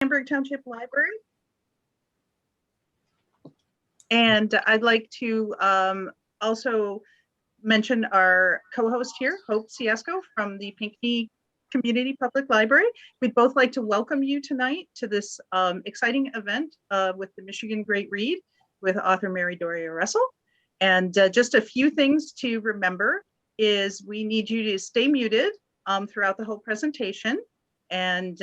Hamburg Township Library. And I'd like to also mention our co-host here, Hope Ciesco from the Pinckney Community Public Library. We'd both like to welcome you tonight to this exciting event with the Michigan Great Read with author Mary Doria Russell. And just a few things to remember is we need you to stay muted throughout the whole presentation. And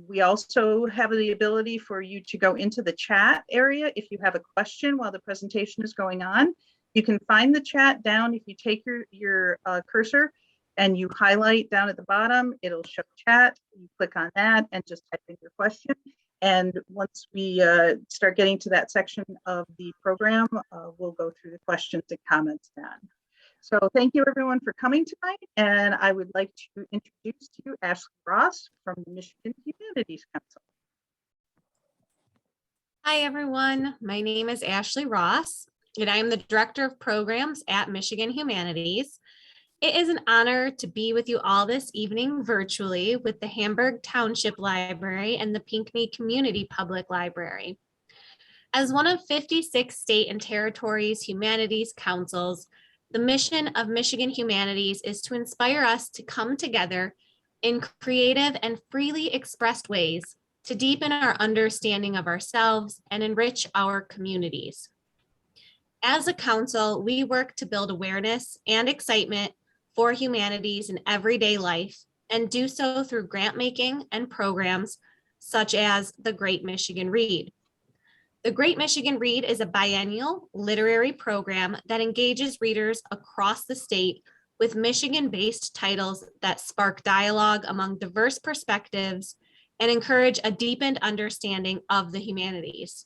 we also have the ability for you to go into the chat area if you have a question while the presentation is going on. You can find the chat down if you take your cursor and you highlight down at the bottom, it'll show chat. You click on that and just type in your question. And once we start getting to that section of the program, we'll go through the questions and comments then. So thank you everyone for coming tonight. And I would like to introduce to you Ashley Ross from the Michigan Humanities Council. Hi everyone, my name is Ashley Ross and I am the Director of Programs at Michigan Humanities. It is an honor to be with you all this evening virtually with the Hamburg Township Library and the Pinckney Community Public Library. As one of 56 state and territories humanities councils, the mission of Michigan Humanities is to inspire us to come together in creative and freely expressed ways to deepen our understanding of ourselves and enrich our communities. As a council, we work to build awareness and excitement for humanities in everyday life and do so through grant making and programs such as the Great Michigan Read. The Great Michigan Read is a biennial literary program that engages readers across the state with Michigan-based titles that spark dialogue among diverse perspectives and encourage a deepened understanding of the humanities.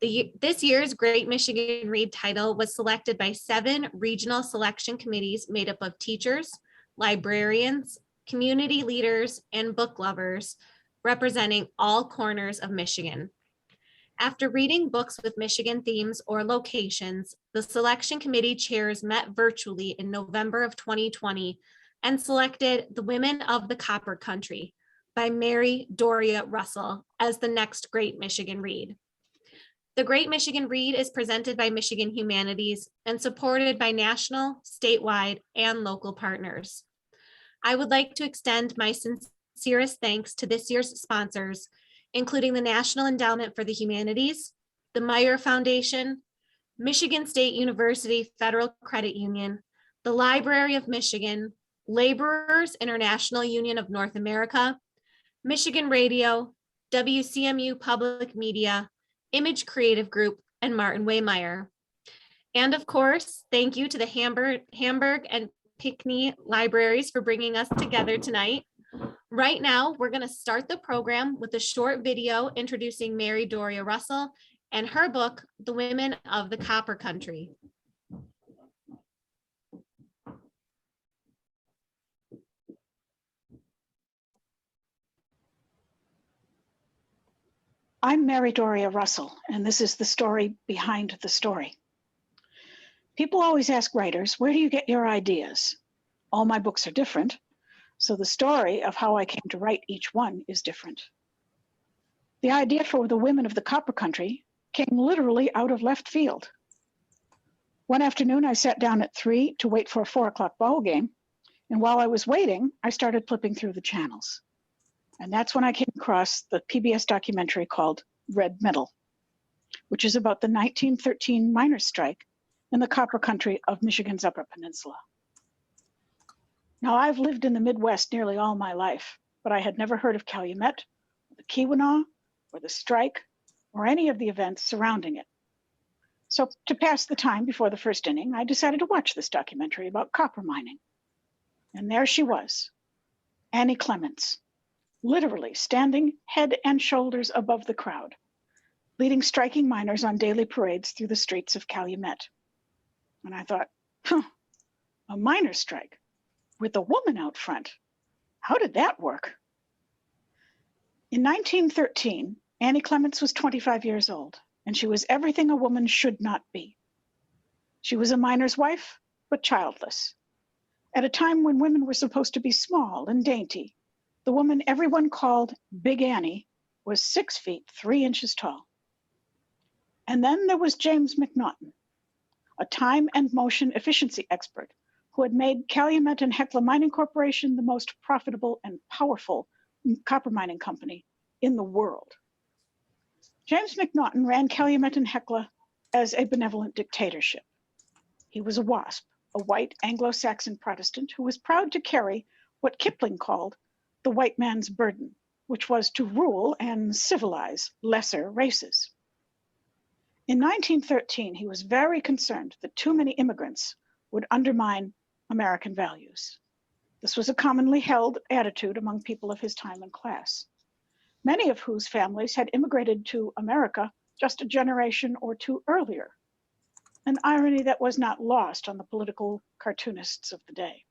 This year's Great Michigan Read title was selected by 7 regional selection committees made up of teachers, librarians, community leaders, and book lovers representing all corners of Michigan. After reading books with Michigan themes or locations, the selection committee chairs met virtually in November of 2020 and selected The Women of the Copper Country by Mary Doria Russell as the next Great Michigan Read. The Great Michigan Read is presented by Michigan Humanities and supported by national, statewide, and local partners. I would like to extend my sincerest thanks to this year's sponsors, including the National Endowment for the Humanities, the Meyer Foundation, Michigan State University Federal Credit Union, the Library of Michigan, Laborers International Union of North America, Michigan Radio, WCMU Public Media, Image Creative Group, and Martin Waymeyer. And of course, thank you to the Hamburg and Pinckney libraries for bringing us together tonight. Right now, we're going to start the program with a short video introducing Mary Doria Russell and her book, The Women of the Copper Country. I'm Mary Doria Russell, and this is the story behind the story. People always ask writers, where do you get your ideas? All my books are different, so the story of how I came to write each one is different. The idea for The Women of the Copper Country came literally out of left field. One afternoon, I sat down at 3 to wait for a 4 o'clock ball game, and while I was waiting, I started flipping through the channels. And that's when I came across the PBS documentary called Red Metal, which is about the 1913 miners' strike in the copper country of Michigan's Upper Peninsula. Now, I've lived in the Midwest nearly all my life, but I had never heard of Calumet, the Keweenaw, or the strike, or any of the events surrounding it. So to pass the time before the first inning, I decided to watch this documentary about copper mining. And there she was, Annie Clements, literally standing head and shoulders above the crowd, leading striking miners on daily parades through the streets of Calumet. And I thought, a miners' strike with a woman out front. How did that work? In 1913, Annie Clements was 25 years old, and she was everything a woman should not be. She was a miner's wife, but childless. At a time when women were supposed to be small and dainty, the woman everyone called Big Annie was 6 feet 3 inches tall. And then there was James McNaughton, a time and motion efficiency expert who had made Calumet and Hecla Mining Corporation the most profitable and powerful copper mining company in the world. James McNaughton ran Calumet and Hecla as a benevolent dictatorship. He was a WASP, a white Anglo-Saxon Protestant who was proud to carry what Kipling called the white man's burden, which was to rule and civilize lesser races. In 1913, he was very concerned that too many immigrants would undermine American values. This was a commonly held attitude among people of his time and class, many of whose families had immigrated to America just a generation or two earlier, an irony that was not lost on the political cartoonists of the day.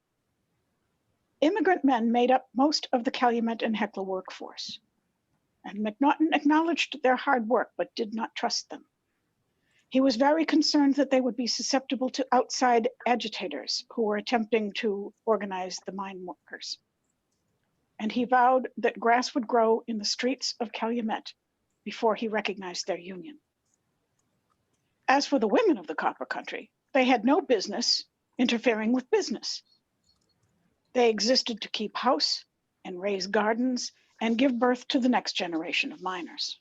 Immigrant men made up most of the Calumet and Hecla workforce, and McNaughton acknowledged their hard work but did not trust them. He was very concerned that they would be susceptible to outside agitators who were attempting to organize the mine workers. And he vowed that grass would grow in the streets of Calumet before he recognized their union. As for the women of the copper country, they had no business interfering with business. They existed to keep house and raise gardens and give birth to the next generation of miners.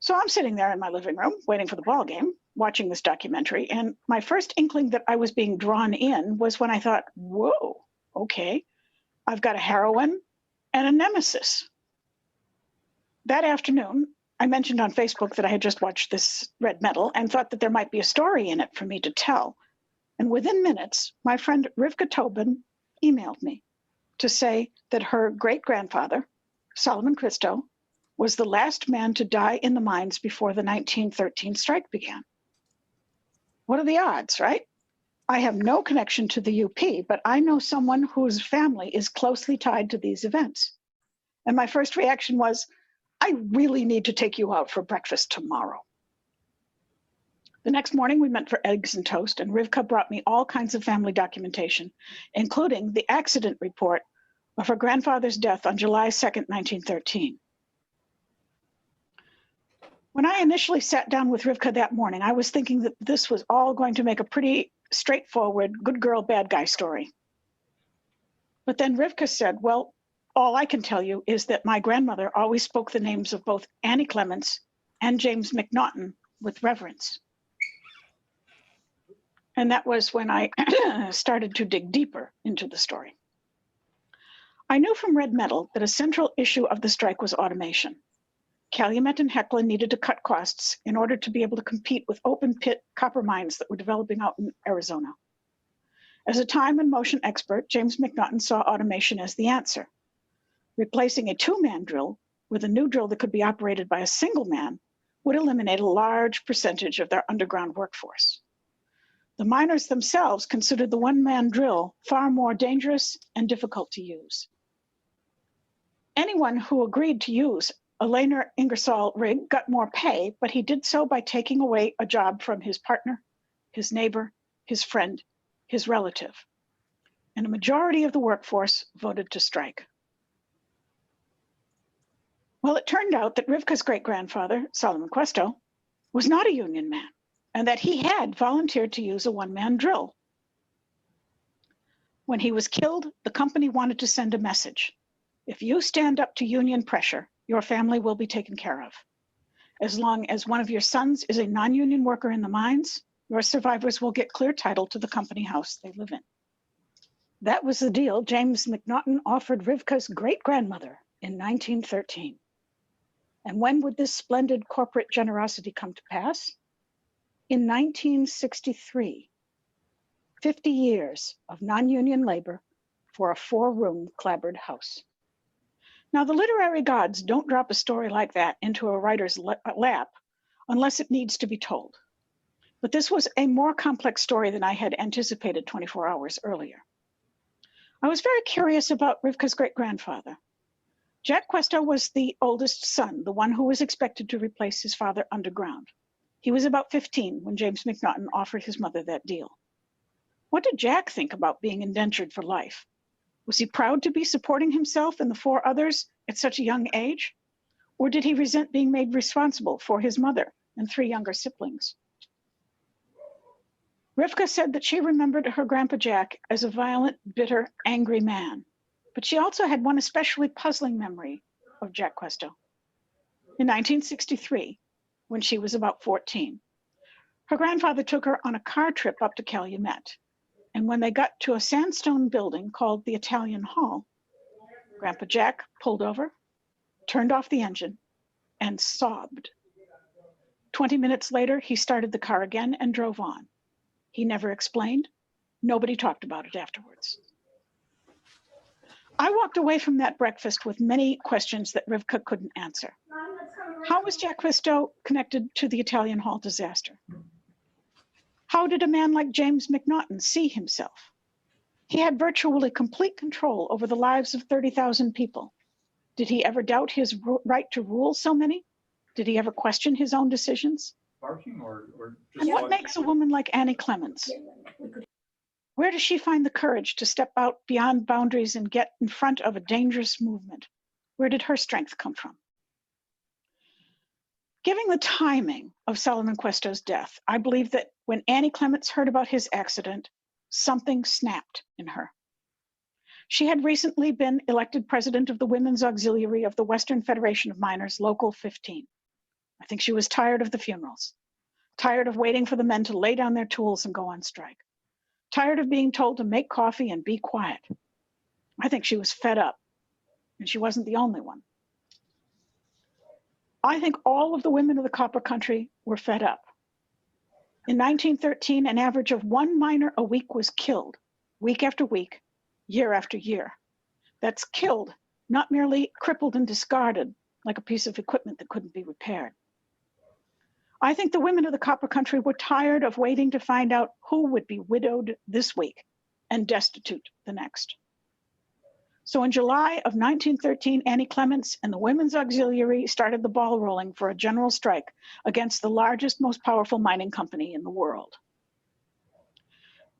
So I'm sitting there in my living room waiting for the ball game, watching this documentary, and my first inkling that I was being drawn in was when I thought, whoa, okay, I've got a heroine and a nemesis. That afternoon, I mentioned on Facebook that I had just watched this Red Metal and thought that there might be a story in it for me to tell. And within minutes, my friend Rivka Tobin emailed me to say that her great-grandfather, Solomon Christo, was the last man to die in the mines before the 1913 strike began. What are the odds, right? I have no connection to the UP, but I know someone whose family is closely tied to these events. And my first reaction was, I really need to take you out for breakfast tomorrow. The next morning, we met for eggs and toast, and Rivka brought me all kinds of family documentation, including the accident report of her grandfather's death on July 2nd, 1913. When I initially sat down with Rivka that morning, I was thinking that this was all going to make a pretty straightforward good girl, bad guy story. But then Rivka said, well, all I can tell you is that my grandmother always spoke the names of both Annie Clements and James McNaughton with reverence. And that was when I started to dig deeper into the story. I knew from Red Metal that a central issue of the strike was automation. Calumet and Hecla needed to cut costs in order to be able to compete with open pit copper mines that were developing out in Arizona. As a time and motion expert, James McNaughton saw automation as the answer. Replacing a two-man drill with a new drill that could be operated by a single man would eliminate a large percentage of their underground workforce. The miners themselves considered the one-man drill far more dangerous and difficult to use. Anyone who agreed to use a Lehner Ingersoll rig got more pay, but he did so by taking away a job from his partner, his neighbor, his friend, his relative. And a majority of the workforce voted to strike. Well, it turned out that Rivka's great-grandfather, Solomon Questo, was not a union man, and that he had volunteered to use a one-man drill. When he was killed, the company wanted to send a message. If you stand up to union pressure, your family will be taken care of. As long as one of your sons is a non-union worker in the mines, your survivors will get clear title to the company house they live in. That was the deal James McNaughton offered Rivka's great-grandmother in 1913. And when would this splendid corporate generosity come to pass? In 1963, 50 years of non-union labor for a 4-room clapboard house. Now, the literary gods don't drop a story like that into a writer's lap unless it needs to be told. But this was a more complex story than I had anticipated 24 hours earlier. I was very curious about Rivka's great-grandfather. Jack Questo was the oldest son, the one who was expected to replace his father underground. He was about 15 when James McNaughton offered his mother that deal. What did Jack think about being indentured for life? Was he proud to be supporting himself and the 4 others at such a young age? Or did he resent being made responsible for his mother and 3 younger siblings? Rivka said that she remembered her Grandpa Jack as a violent, bitter, angry man, but she also had one especially puzzling memory of Jack Questo. In 1963, when she was about 14, her grandfather took her on a car trip up to Calumet, and when they got to a sandstone building called the Italian Hall, Grandpa Jack pulled over, turned off the engine, and sobbed. 20 minutes later, he started the car again and drove on. He never explained. Nobody talked about it afterwards. I walked away from that breakfast with many questions that Rivka couldn't answer. How was Jack Questo connected to the Italian Hall disaster? How did a man like James McNaughton see himself? He had virtually complete control over the lives of 30,000 people. Did he ever doubt his right to rule so many? Did he ever question his own decisions? Barking or just And what makes a woman like Annie Clements? Where does she find the courage to step out beyond boundaries and get in front of a dangerous movement? Where did her strength come from? Given the timing of Solomon Questo's death, I believe that when Annie Clements heard about his accident, something snapped in her. She had recently been elected president of the Women's Auxiliary of the Western Federation of Miners, Local 15. I think she was tired of the funerals, tired of waiting for the men to lay down their tools and go on strike, tired of being told to make coffee and be quiet. I think she was fed up, and she wasn't the only one. I think all of the women of the copper country were fed up. In 1913, an average of 1 miner a week was killed, week after week, year after year. That's killed, not merely crippled and discarded like a piece of equipment that couldn't be repaired. I think the women of the copper country were tired of waiting to find out who would be widowed this week and destitute the next. So in July of 1913, Annie Clements and the Women's Auxiliary started the ball rolling for a general strike against the largest, most powerful mining company in the world.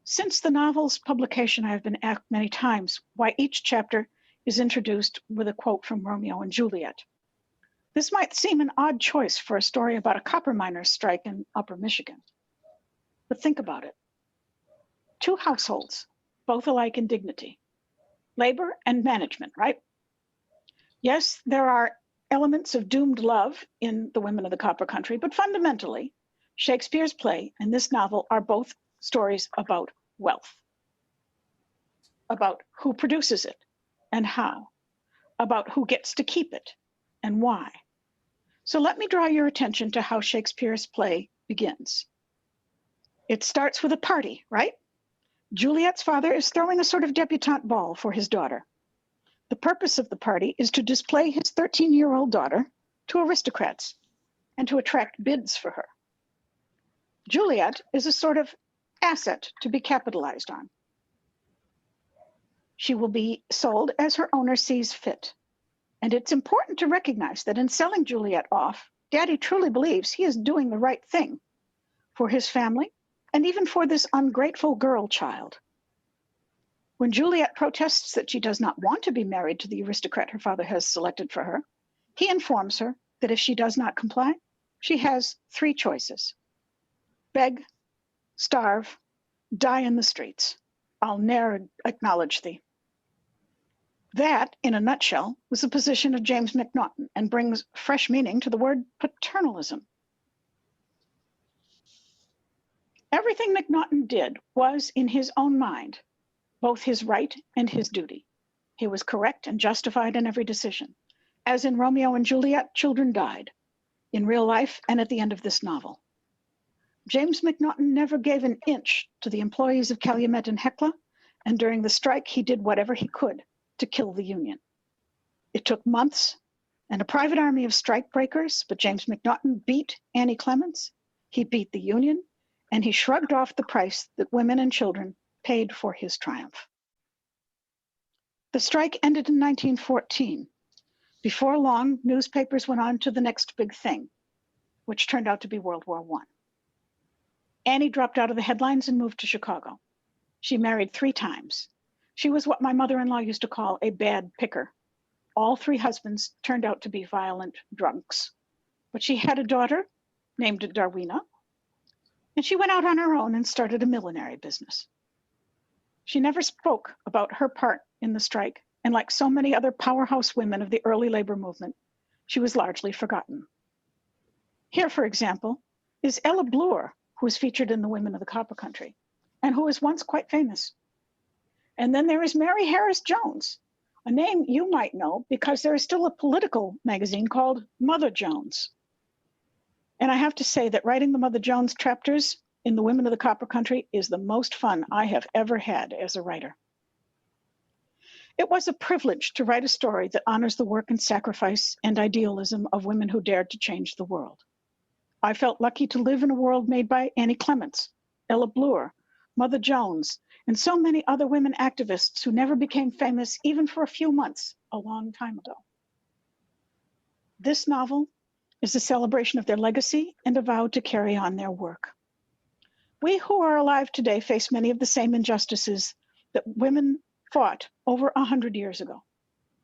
Since the novel's publication, I have been asked many times why each chapter is introduced with a quote from Romeo and Juliet. This might seem an odd choice for a story about a copper miners' strike in Upper Michigan. But think about it. 2 households, both alike in dignity. Labor and management, right? Yes, there are elements of doomed love in The Women of the Copper Country, but fundamentally, Shakespeare's play and this novel are both stories about wealth, about who produces it and how, about who gets to keep it and why. So let me draw your attention to how Shakespeare's play begins. It starts with a party, right? Juliet's father is throwing a sort of debutante ball for his daughter. The purpose of the party is to display his 13-year-old daughter to aristocrats and to attract bids for her. Juliet is a sort of asset to be capitalized on. She will be sold as her owner sees fit. And it's important to recognize that in selling Juliet off, Daddy truly believes he is doing the right thing for his family and even for this ungrateful girl child. When Juliet protests that she does not want to be married to the aristocrat her father has selected for her, he informs her that if she does not comply, she has 3 choices: beg, starve, die in the streets. I'll ne'er acknowledge thee. That, in a nutshell, was the position of James McNaughton and brings fresh meaning to the word paternalism. Everything McNaughton did was, in his own mind, both his right and his duty. He was correct and justified in every decision. As in Romeo and Juliet, children died, in real life and at the end of this novel. James McNaughton never gave an inch to the employees of Calumet and Hecla, and during the strike, he did whatever he could to kill the union. It took months and a private army of strikebreakers, but James McNaughton beat Annie Clements, he beat the union, and he shrugged off the price that women and children paid for his triumph. The strike ended in 1914. Before long, newspapers went on to the next big thing, which turned out to be World War I. Annie dropped out of the headlines and moved to Chicago. She married 3 times. She was what my mother-in-law used to call a bad picker. All three husbands turned out to be violent drunks. But she had a daughter named Darwina, and she went out on her own and started a millinery business. She never spoke about her part in the strike, and like so many other powerhouse women of the early labor movement, she was largely forgotten. Here, for example, is Ella Bloor, who is featured in The Women of the Copper Country, and who was once quite famous. And then there is Mary Harris Jones, a name you might know because there is still a political magazine called Mother Jones. And I have to say that writing the Mother Jones chapters in The Women of the Copper Country is the most fun I have ever had as a writer. It was a privilege to write a story that honors the work and sacrifice and idealism of women who dared to change the world. I felt lucky to live in a world made by Annie Clements, Ella Bloor, Mother Jones, and so many other women activists who never became famous even for a few months a long time ago. This novel is a celebration of their legacy and a vow to carry on their work. We who are alive today face many of the same injustices that women fought over 100 years ago.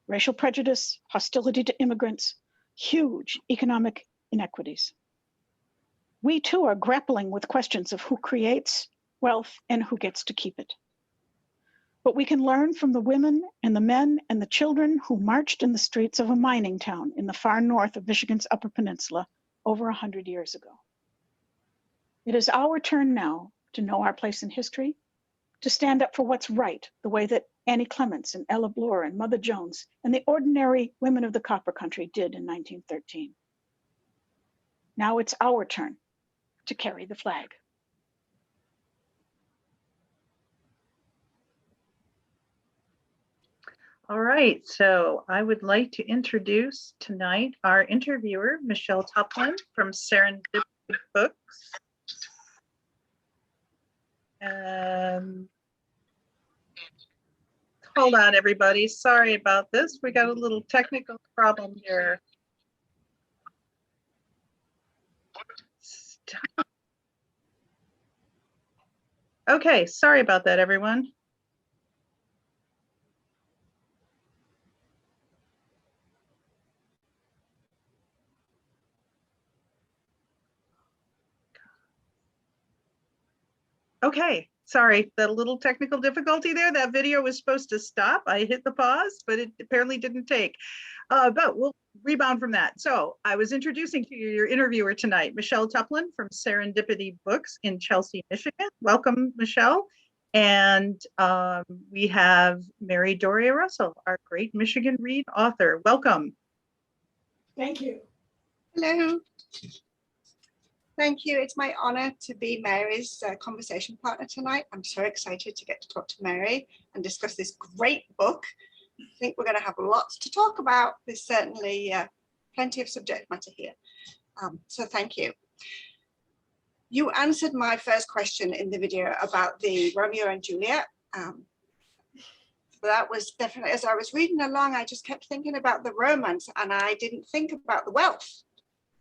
Racial prejudice, hostility to immigrants, huge economic inequities. We too are grappling with questions of who creates wealth and who gets to keep it. But we can learn from the women and the men and the children who marched in the streets of a mining town in the far north of Michigan's Upper Peninsula over 100 years ago. It is our turn now to know our place in history, to stand up for what's right, the way that Annie Clements and Ella Bloor and Mother Jones and the ordinary women of the Copper Country did in 1913. Now it's our turn to carry the flag. All right, so I would like to introduce tonight our interviewer, Michelle Tuplin from Serendipity Books. Hold on, everybody. Sorry about this. We got a little technical problem here. Stop. Okay, sorry about that, everyone. Okay, sorry, the little technical difficulty there. That video was supposed to stop. I hit the pause, but it apparently didn't take. But we'll rebound from that. So I was introducing to you your interviewer tonight, Michelle Tuplin from Serendipity Books in Chelsea, Michigan. Welcome, Michelle. And we have Mary Doria Russell, our great Michigan Read author. Welcome. Thank you. Hello. Thank you. It's my honor to be Mary's conversation partner tonight. I'm so excited to get to talk to Mary and discuss this great book. I think we're going to have lots to talk about. There's certainly plenty of subject matter here. So thank you. You answered my first question in the video about the Romeo and Juliet. That was definitely, as I was reading along, I just kept thinking about the romance and I didn't think about the wealth.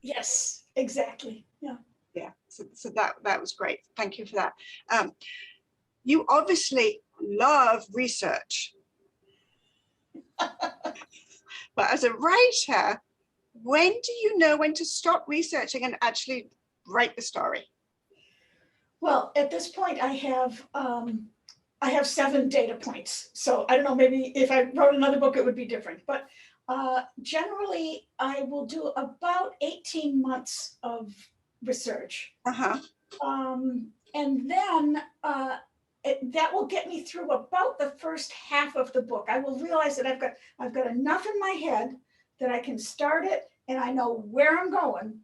Yes, exactly. Yeah. Yeah. So that was great. Thank you for that. You obviously love research. But as a writer, when do you know when to stop researching and actually write the story? Well, at this point, I have 7 data points. So I don't know, maybe if I wrote another book, it would be different. But generally, I will do about 18 months of research. And then that will get me through about the first half of the book. I will realize that I've got enough in my head that I can start it and I know where I'm going.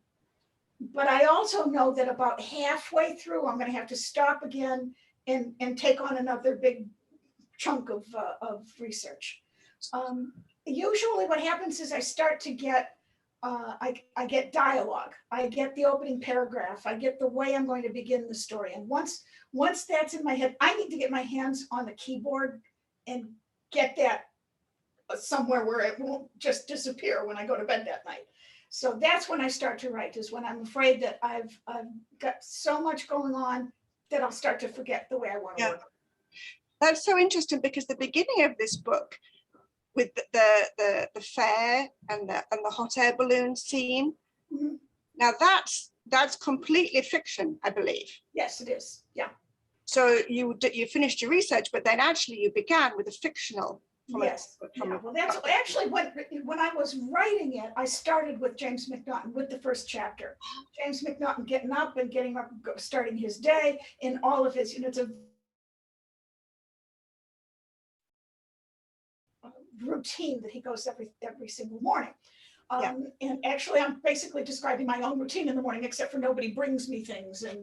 But I also know that about halfway through, I'm going to have to stop again and take on another big chunk of research. Usually what happens is I start to get, I get dialogue. I get the opening paragraph. I get the way I'm going to begin the story. And once that's in my head, I need to get my hands on the keyboard and get that somewhere where it won't just disappear when I go to bed that night. So that's when I start to write, is when I'm afraid that I've got so much going on that I'll start to forget the way I want to work. That's so interesting because the beginning of this book with the fair and the hot air balloon scene. Mhm. Now that's completely fiction, I believe. Yes, it is. Yeah. So you finished your research, but then actually you began with a fictional. Yes. Yeah. Well, that's actually when I was writing it, I started with James McNaughton with the first chapter. James McNaughton getting up, starting his day in all of his, it's a routine that he goes every single morning. And actually, I'm basically describing my own routine in the morning, except for nobody brings me things and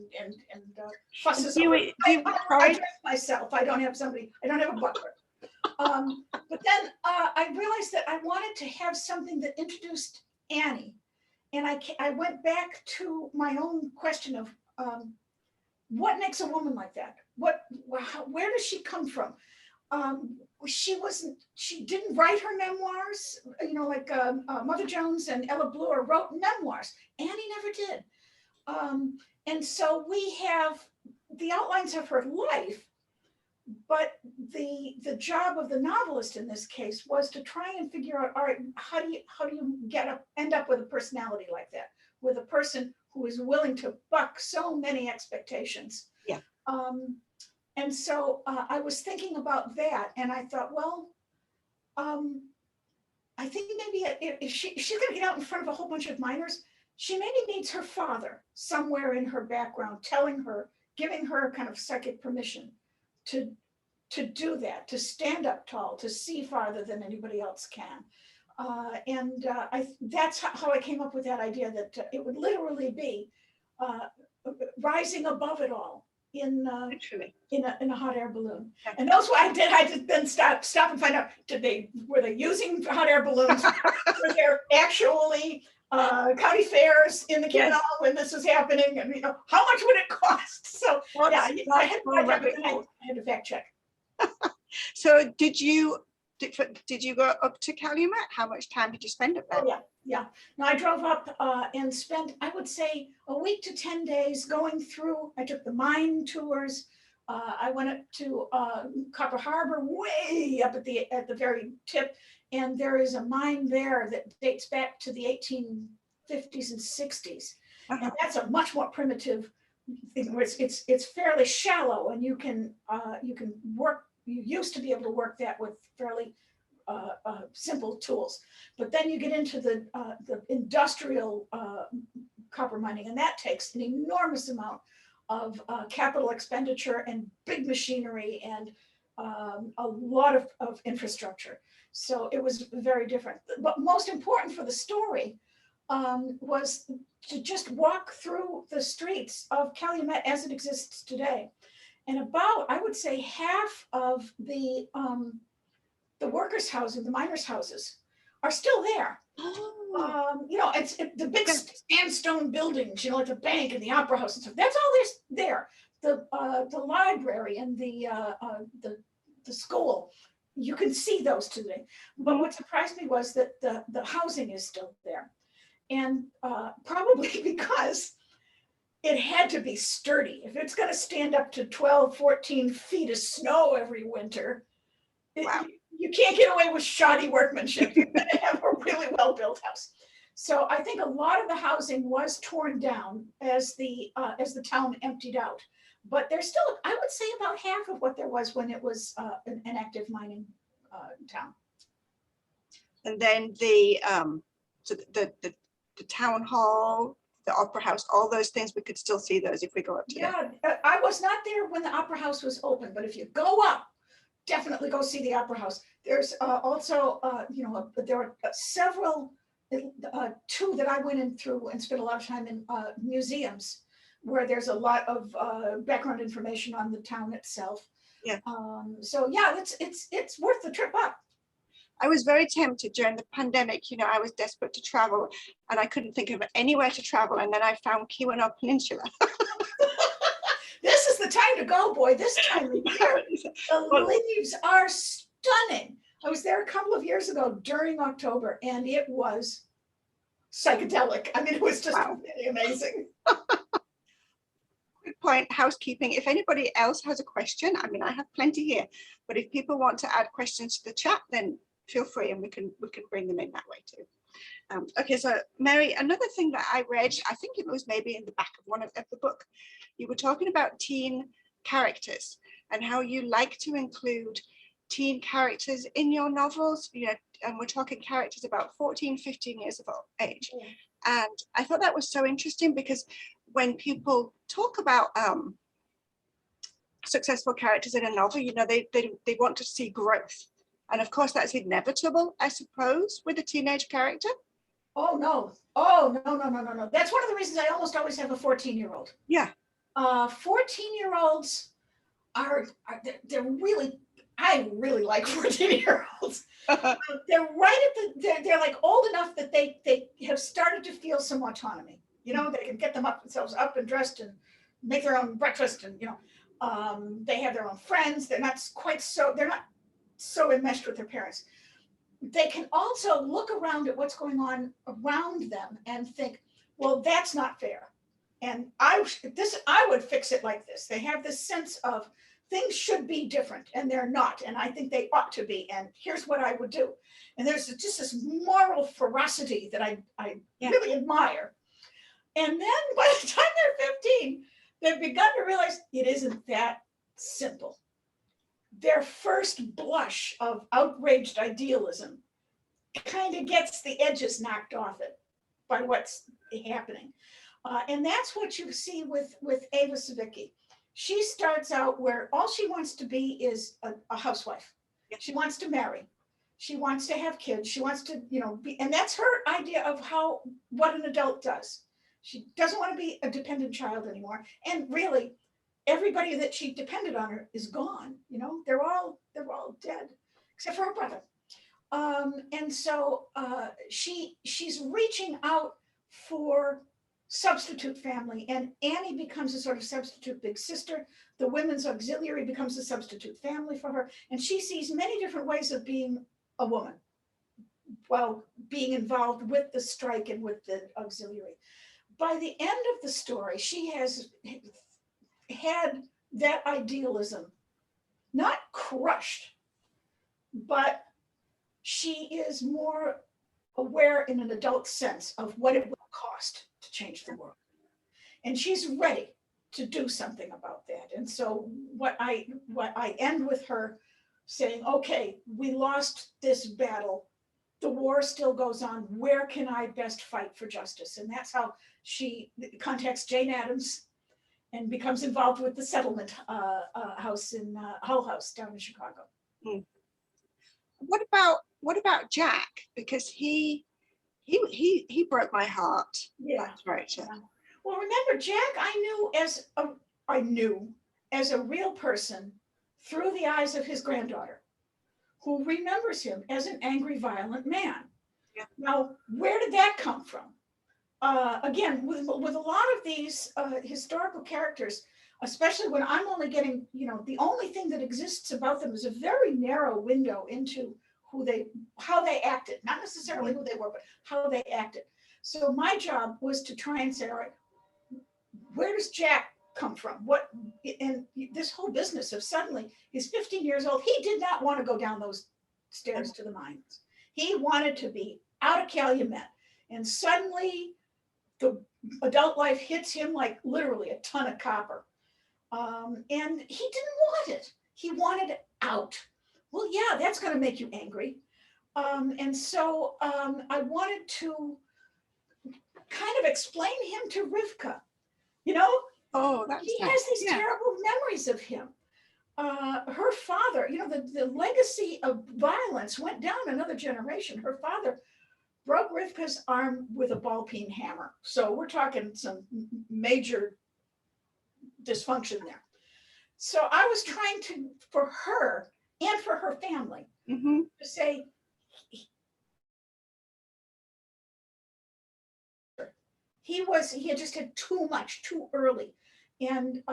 fusses over. I dress myself. I don't have a butler. But then I realized that I wanted to have something that introduced Annie. And I went back to my own question of what makes a woman like that? Where does she come from? She didn't write her memoirs, like Mother Jones and Ella Bloor wrote memoirs. Annie never did. And so we have the outlines of her life, but the job of the novelist in this case was to try and figure out, all right, how do you end up with a personality like that, with a person who is willing to buck so many expectations. Yeah. And so I was thinking about that, and I thought, well, I think maybe if she's going to get out in front of a whole bunch of minors, she maybe needs her father somewhere in her background, giving her kind of psychic permission to do that, to stand up tall, to see farther than anybody else can. That's how I came up with that idea that it would literally be rising above it all in a hot air balloon. Yeah. And that's what I did. I did then stop and find out, were they using hot air balloons? Were there actually county fairs in the canal when this was happening? And how much would it cost? So I had to fact check. So did you go up to Calumet? How much time did you spend up there? Oh, yeah. No, I drove up and spent, I would say, a week to 10 days going through. I took the mine tours. I went up to Copper Harbor, way up at the very tip, and there is a mine there that dates back to the 1850s and 60s, and that's a much more primitive thing where it's fairly shallow, and you can work. You used to be able to work that with fairly simple tools, but then you get into the industrial copper mining, and that takes an enormous amount of capital expenditure and big machinery and a lot of infrastructure. So it was very different. But most important for the story was to just walk through the streets of Calumet as it exists today. And about, I would say, half of the workers' houses, the miners' houses, are still there. It's the big sandstone buildings, like the bank and the opera house and stuff. That's all there. The library and the school, you can see those today. But what surprised me was that the housing is still there, and probably because it had to be sturdy. If it's going to stand up to 12, 14 feet of snow every winter, you can't get away with shoddy workmanship. You're going to have a really well-built house. So I think a lot of the housing was torn down as the town emptied out. But there's still, I would say, about half of what there was when it was an active mining town. And then the town hall, the opera house, all those things, we could still see those if we go up today. Yeah, I was not there when the opera house was open, but if you go up, definitely go see the opera house. There's also, there are several, two that I went in through and spent a lot of time in museums, where there's a lot of background information on the town itself. Yeah. It's worth the trip up. I was very tempted during the pandemic. I was desperate to travel, and I couldn't think of anywhere to travel. And then I found Keweenaw Peninsula. This is the time to go, boy. This time of year, the leaves are stunning. I was there a couple of years ago during October, and it was psychedelic. I mean, it was just really amazing. Quick point, housekeeping. If anybody else has a question, I mean, I have plenty here, but if people want to add questions to the chat, then feel free, and we can bring them in that way too. Okay, so Mary, another thing that I read, I think it was maybe in the back of one of the book, you were talking about teen characters and how you like to include teen characters in your novels, you know, and we're talking characters about 14, 15 years of age. Yeah. And I thought that was so interesting, because when people talk about successful characters in a novel, you know, they want to see growth. And of course, that's inevitable, I suppose, with a teenage character. Oh, no. Oh, no. That's one of the reasons I almost always have a 14-year-old. Yeah. 14-year-olds they're really, I really like 14-year-olds. They're right at they're like old enough that they have started to feel some autonomy. You know, they can get themselves up and dressed and make their own breakfast, and you know, they have their own friends. They're not so enmeshed with their parents. They can also look around at what's going on around them and think, well, that's not fair. And I would fix it like this. They have this sense of things should be different, and they're not. And I think they ought to be. And here's what I would do. And there's just this moral ferocity that I really admire. And then by the time they're 15, they've begun to realize it isn't that simple. Their first blush of outraged idealism kind of gets the edges knocked off it by what's happening. And that's what you see with Ava Savicki. She starts out where all she wants to be is a housewife. She wants to marry. She wants to have kids. She wants to, you know, and that's her idea of what an adult does. She doesn't want to be a dependent child anymore. And really, everybody that she depended on her is gone. You know, they're all dead, except for her brother. And so she's reaching out for substitute family, and Annie becomes a sort of substitute big sister. The women's auxiliary becomes a substitute family for her, and she sees many different ways of being a woman while being involved with the strike and with the auxiliary. By the end of the story, she has had that idealism not crushed, but she is more aware in an adult sense of what it will cost to change the world. And she's ready to do something about that. And so what I end with her saying, okay, we lost this battle. The war still goes on. Where can I best fight for justice? And that's how she contacts Jane Addams and becomes involved with the settlement house in Hull House down in Chicago. Hmm. What about Jack? Because he broke my heart. Yeah. That's right. Yeah. Well, remember, Jack, I knew as a real person through the eyes of his granddaughter, who remembers him as an angry, violent man. Yeah. Now, where did that come from? Again, with a lot of these historical characters, especially when I'm only getting, you know, the only thing that exists about them is a very narrow window into how they acted, not necessarily who they were, but how they acted. So my job was to try and say, all right, where does Jack come from? What, and this whole business of suddenly he's 15 years old. He did not want to go down those stairs to the mines. He wanted to be out of Calumet. And suddenly the adult life hits him like literally a ton of copper. And he didn't want it. He wanted out. Well, yeah, that's going to make you angry. And so I wanted to kind of explain him to Rivka. You know, he has these terrible memories of him. Her father, you know, the legacy of violence went down another generation. Her father broke Rivka's arm with a ball peen hammer. So we're talking some major dysfunction there. So I was trying for her and for her family to say, he had just had too much too early. And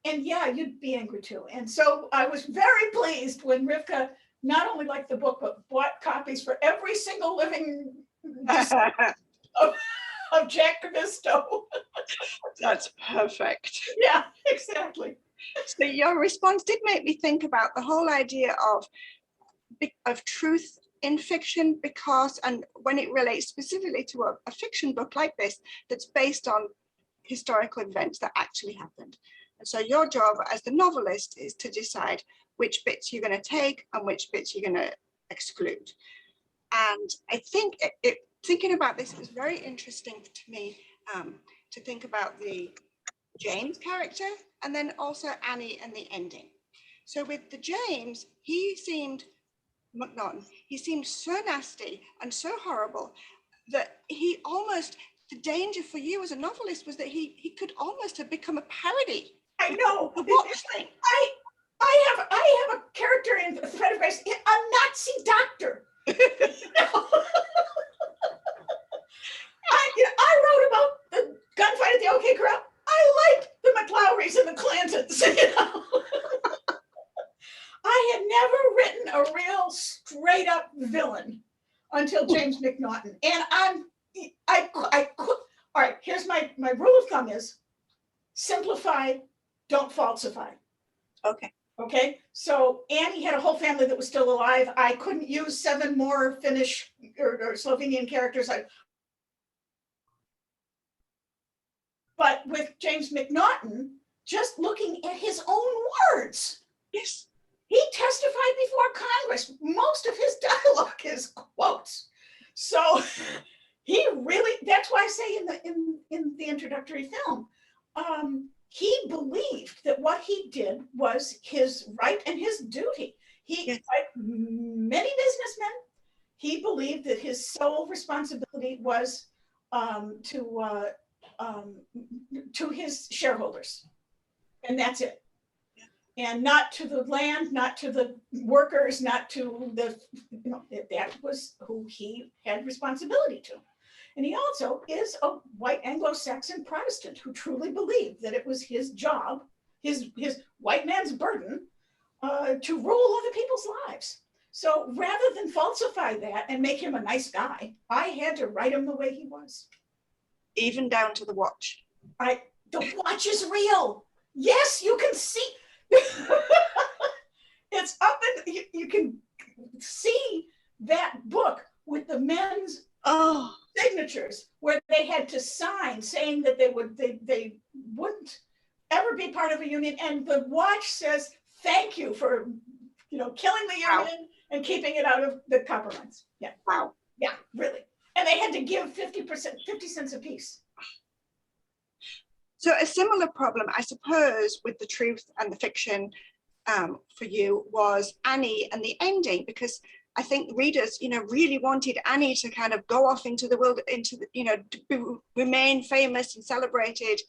yeah, you'd be angry too. And so I was very pleased when Rivka not only liked the book, but bought copies for every single living of Jack Cavisto. That's perfect. Yeah, exactly. So your response did make me think about the whole idea of truth in fiction because, and when it relates specifically to a fiction book like this, that's based on historical events that actually happened. And so your job as the novelist is to decide which bits you're going to take and which bits you're going to exclude. And I think thinking about this is very interesting to me, to think about the James character and then also Annie and the ending. So with the James, McNaughton, he seemed so nasty and so horrible that he almost, the danger for you as a novelist was that he could almost have become a parody. I know. The watch thing. I have a character in Thread of Grace, a Nazi doctor. I wrote about the gunfight at the OK Corral. I liked the McLowrys and the Clantons. I had never written a real straight up villain until James McNaughton. And I could, all right, here's my rule of thumb is simplify, don't falsify. Okay. Okay, so Annie had a whole family that was still alive. I couldn't use 7 more Finnish or Slovenian characters. But with James McNaughton, just looking at his own words, Yes. he testified before Congress. Most of his dialogue is quotes. So he really, that's why I say in the introductory film, he believed that what he did was his right and his duty. He, Yes. like many businessmen, he believed that his sole responsibility was to his shareholders, and that's it. And not to the land, not to the workers, not to the, that was who he had responsibility to. And he also is a white Anglo-Saxon Protestant who truly believed that it was his job, his white man's burden, to rule other people's lives. So rather than falsify that and make him a nice guy, I had to write him the way he was. Even down to the watch. The watch is real. Yes, you can see. It's up and you can see that book with the men's signatures where they had to sign saying that they wouldn't ever be part of a union, and the watch says thank you for killing the union and keeping it out of the copper mines. Yeah. Wow. Yeah, really. And they had to give 50 cents a piece. So a similar problem, I suppose, with the truth and the fiction for you was Annie and the ending, because I think readers, really wanted Annie to kind of go off into the world, remain famous and celebrated,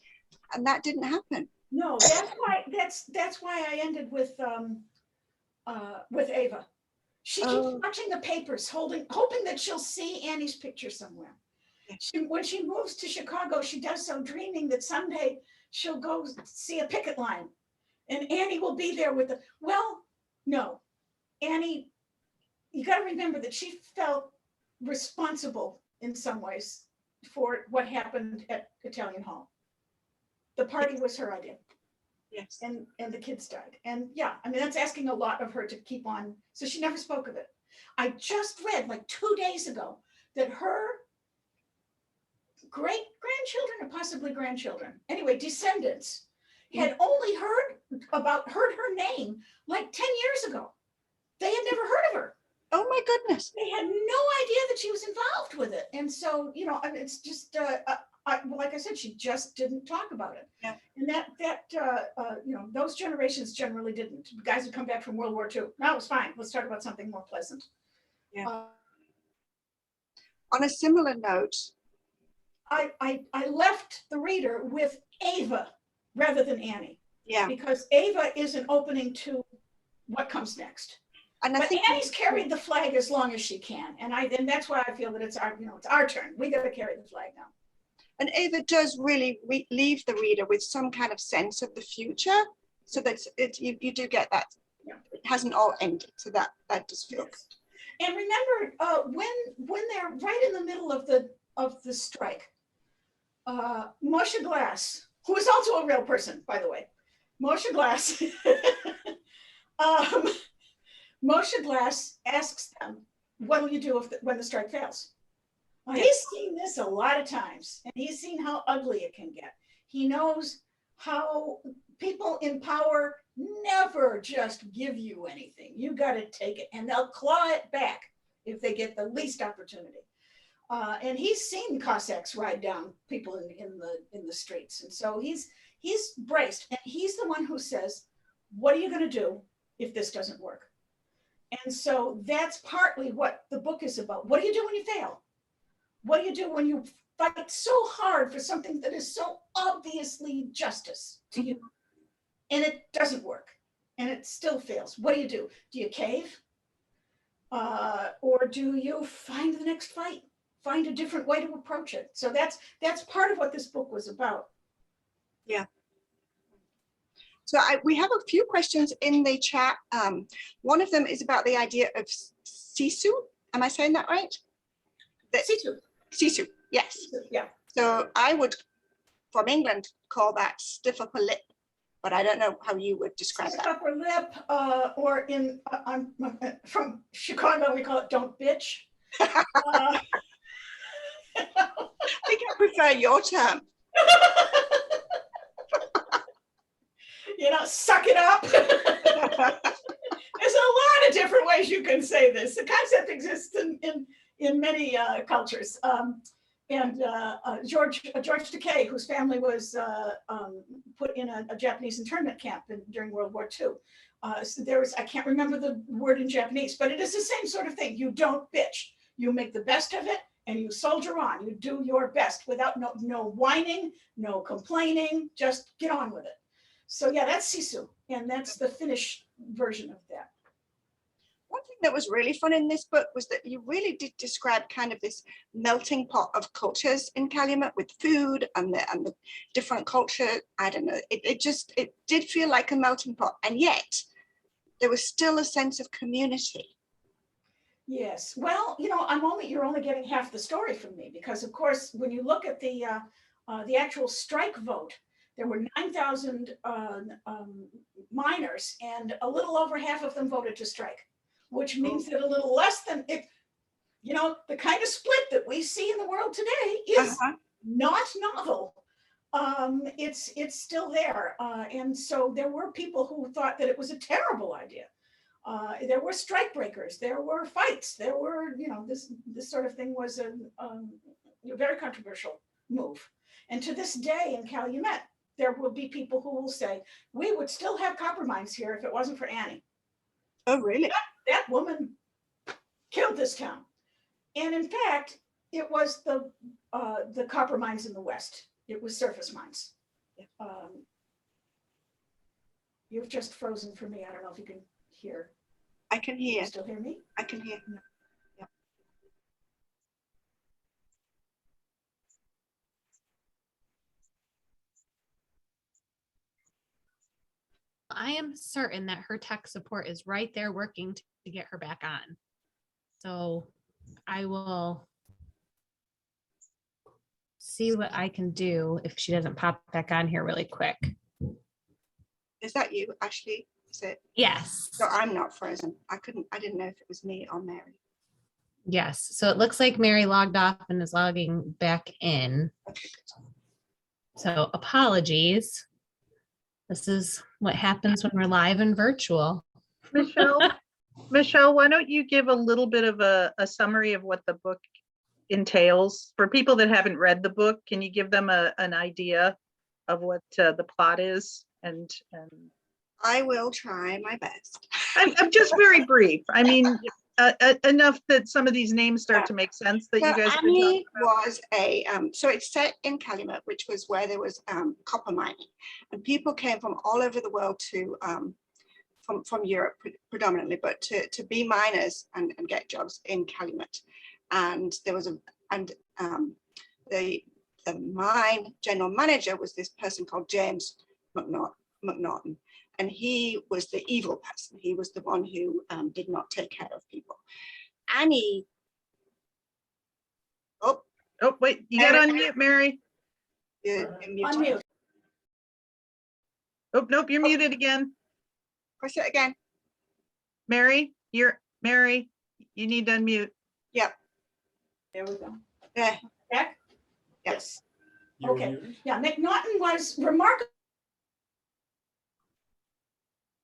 and that didn't happen. No, that's why I ended with Ava. She keeps watching the papers, hoping that she'll see Annie's picture somewhere. When she moves to Chicago, she does so dreaming that someday she'll go see a picket line and Annie will be there with no, Annie, you got to remember that she felt responsible in some ways for what happened at Italian Hall. The party was her idea. Yes. And the kids died. And yeah, I mean, that's asking a lot of her to keep on. So she never spoke of it. I just read like 2 days ago that her great grandchildren or possibly grandchildren, anyway, descendants had only heard her name like 10 years ago. They had never heard of her. Oh my goodness. They had no idea that she was involved with it. And so, it's just, like I said, she just didn't talk about it. Yeah. And those generations generally didn't. Guys would come back from World War II. No, it was fine. Let's talk about something more pleasant. Yeah. On a similar note, I left the reader with Ava rather than Annie. Yeah. Because Ava is an opening to what comes next. And but Annie's carried the flag as long as she can. And that's why I feel that it's our turn. We got to carry the flag now. And Ava does really leave the reader with some kind of sense of the future, so that you do get that. Yeah. It hasn't all ended, so that does feel good. And remember, when they're right in the middle of the strike, Moshe Glass, who is also a real person, by the way, Moshe Glass, Moshe Glass asks them, what will you do when the strike fails? Well, he's seen this a lot of times, and he's seen how ugly it can get. He knows how people in power never just give you anything. You got to take it, and they'll claw it back if they get the least opportunity. And he's seen Cossacks ride down people in the streets, and so he's braced, and he's the one who says, "What are you going to do if this doesn't work?" And so that's partly what the book is about. What do you do when you fail? What do you do when you fight so hard for something that is so obviously justice to you and it doesn't work and it still fails? What do you do? Do you cave? Or do you find the next fight? Find a different way to approach it? So that's part of what this book was about. Yeah. So we have a few questions in the chat. One of them is about the idea of sisu. Am I saying that right? Sisu. Sisu, yes. Yeah. So I would, from England, call that stiff upper lip, but I don't know how you would describe Stiff that. upper lip, or I'm from Chicago, we call it "don't bitch." I think I prefer your term. Suck it up. There's a lot of different ways you can say this. The concept exists in many cultures. And George Takei, whose family was put in a Japanese internment camp during World War II. So I can't remember the word in Japanese, but it is the same sort of thing. You don't bitch. You make the best of it and you soldier on. You do your best without no whining, no complaining, just get on with it. So yeah, that's sisu, and that's the Finnish version of that. One thing that was really fun in this book was that you really did describe kind of this melting pot of cultures in Calumet with food and the different culture. I don't know, it did feel like a melting pot, and yet there was still a sense of community. Yes, well, you're only getting half the story from me, because of course, when you look at the actual strike vote, there were 9,000 miners, and a little over half of them voted to strike, which means that a little less than the kind of split that we see in the world today is not novel. It's still there, and so there were people who thought that it was a terrible idea. There were strike breakers, there were fights, there were this sort of thing was a very controversial move, and to this day in Calumet, there will be people who will say, we would still have copper mines here if it wasn't for Annie. Oh, really? That woman killed this town. And in fact, it was the copper mines in the West. It was surface mines. You've just frozen for me. I don't know if you can hear. I can hear. You still hear me? I can hear. Yeah. I am certain that her tech support is right there working to get her back on. So I will see what I can do if she doesn't pop back on here really quick. Is that you, Ashley? Is it? Yes. So I'm not frozen. I didn't know if it was me or Mary. Yes. So it looks like Mary logged off and is logging back in. Okay, good. So apologies. This is what happens when we're live and virtual. Michelle, why don't you give a little bit of a summary of what the book entails for people that haven't read the book? Can you give them an idea of what the plot is? And I will try my best. I'm just very brief. I mean, enough that some of these names start to make sense that you guys Annie was so it's set in Calumet, which was where there was copper mining, and people came from all over the world to from Europe predominantly, but to be miners and get jobs in Calumet. And there was the mine general manager was this person called James McNaughton. And he was the evil person. He was the one who did not take care of people. Annie. Oh, wait, you got to unmute, Mary. You're muted. Unmute. Oh, nope, you're muted again. Press it again. Mary, You need to unmute. Yep. There we go. There. Back? Yes. You were Okay. muted? Yeah, McNaughton was remarkable.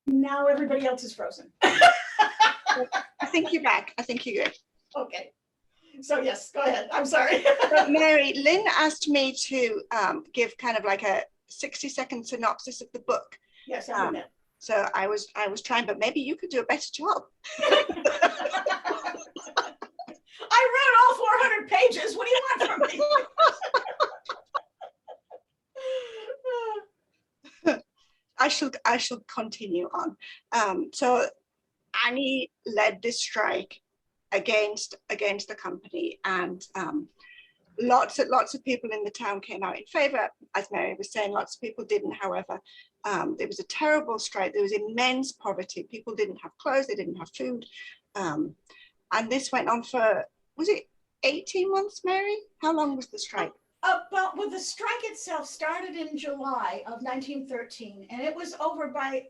Now everybody else is frozen. I think you're back. I think you're good. Okay. So yes, go ahead. I'm sorry. But Mary, Lynn asked me to give kind of like a 60-second synopsis of the book. Yes, I did. So I was trying, but maybe you could do a better job. I wrote all 400 pages. What do you want from me? I shall continue on. So Annie led this strike against the company, and lots of people in the town came out in favor. As Mary was saying, lots of people didn't. However, there was a terrible strike. There was immense poverty. People didn't have clothes. They didn't have food. And this went on for, was it 18 months, Mary? How long was the strike? Well, the strike itself started in July of 1913, and it was over by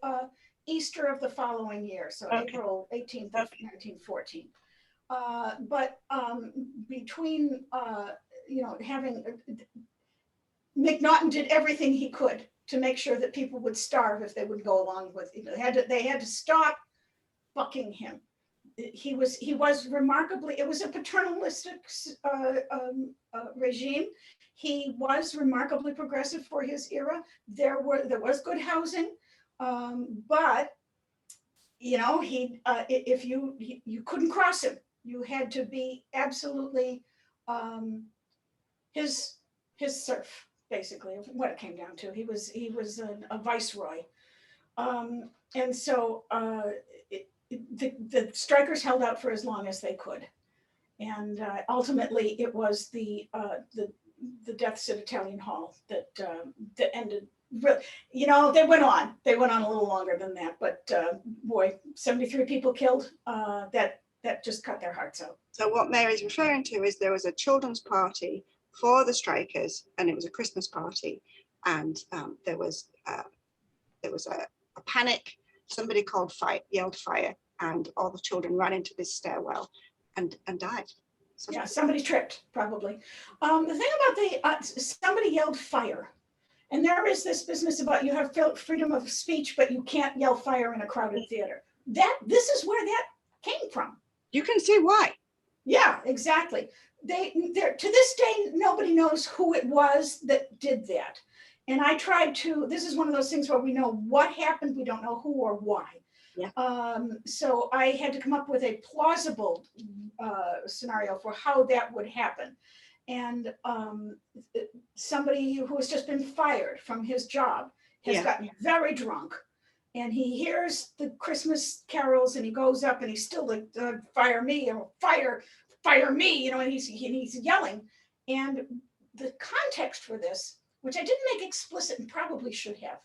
Easter of the following year, so Okay. April 18th of 1914. But between, having, McNaughton did everything he could to make sure that people would starve if they would go along with, they had to stop bucking him. He was remarkably, it was a paternalistic regime. He was remarkably progressive for his era. There was good housing, but if you couldn't cross him, you had to be absolutely his serf, basically, what it came down to. He was a viceroy, and so the strikers held out for as long as they could, and ultimately it was the deaths at Italian Hall that ended. They went on a little longer than that, but boy, 73 people killed. That just cut their hearts out. So what Mary's referring to is there was a children's party for the strikers, and it was a Christmas party, and there was a panic. Somebody yelled fire, and all the children ran into this stairwell and died. So Yeah, somebody tripped, probably. The thing about somebody yelled fire. And there is this business about you have freedom of speech, but you can't yell fire in a crowded theater. This is where that came from. you can see why. Yeah, exactly. To this day, nobody knows who it was that did that. And I tried to, this is one of those things where we know what happened, we don't know who or why. Yeah. So I had to come up with a plausible scenario for how that would happen. And somebody who has just been fired from his job has gotten very drunk, and he hears the Christmas carols, and he goes up and he's still like, fire me, or fire me, and he's yelling. And the context for this, which I didn't make explicit and probably should have,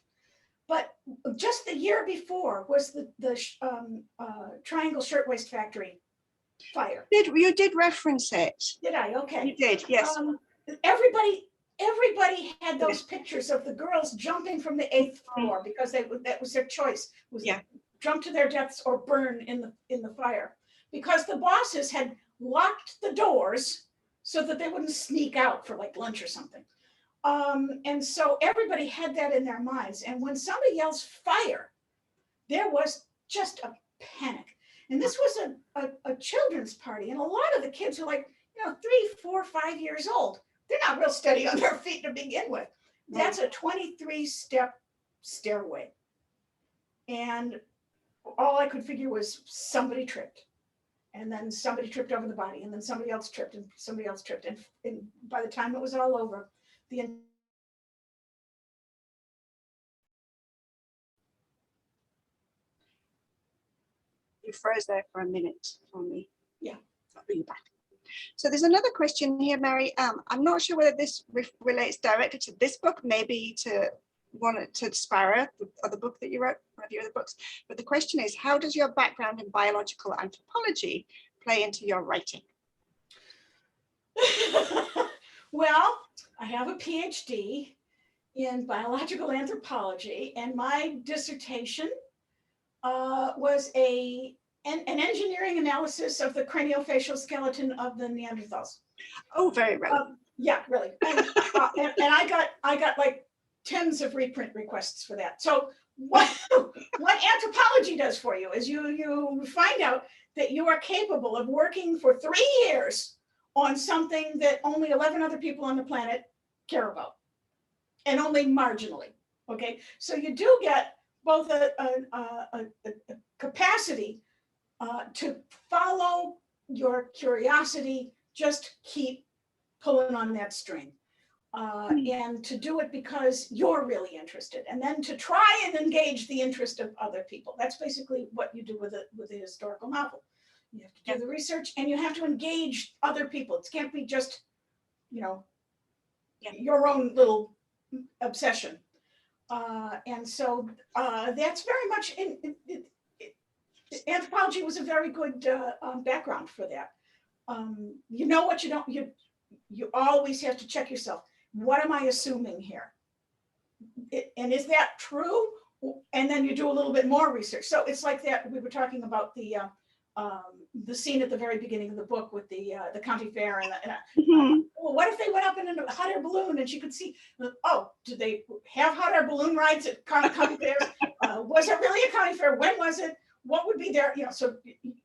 but just the year before was the Triangle Shirtwaist Factory fire. You did reference it. Did I? Okay. You did, yes. Everybody had those pictures of the girls jumping from the 8th floor because that was their choice, was jump to their deaths or burn in the fire, because the bosses had locked the doors so that they wouldn't sneak out for like lunch or something. And so everybody had that in their minds. And when somebody yells fire, there was just a panic. And this was a children's party. And a lot of the kids were like, 3, 4, 5 years old. They're not real steady on their feet to begin with. That's a 23-step stairway. And all I could figure was somebody tripped. And then somebody tripped over the body. And then somebody else tripped, and somebody else tripped. And by the time it was all over, you froze there for a minute for me. Yeah. I'll be back. So there's another question here, Mary. I'm not sure whether this relates directly to this book, maybe to Sparrow, the other book that you wrote, one of your other books. But the question is, how does your background in biological anthropology play into your writing? Well, I have a PhD in biological anthropology, and my dissertation was a an engineering analysis of the craniofacial skeleton of the Neanderthals. Oh, very relevant. Yeah, really. And I got like tens of reprint requests for that. So what anthropology does for you is you find out that you are capable of working for 3 years on something that only 11 other people on the planet care about, and only marginally. Okay, so you do get both a capacity to follow your curiosity, just keep pulling on that string. And to do it because you're really interested, and then to try and engage the interest of other people. That's basically what you do with a historical novel. You have to do the research, and you have to engage other people. It can't be just, your own little obsession. And so that's very much anthropology was a very good background for that. You know what you don't, you always have to check yourself. What am I assuming here? And is that true? And then you do a little bit more research. So it's like that. We were talking about the scene at the very beginning of the book with the county fair, and well, what if they went up in a hot air balloon and she could see? Oh, did they have hot air balloon rides at county fairs? Was it really a county fair? When was it? What would be there? So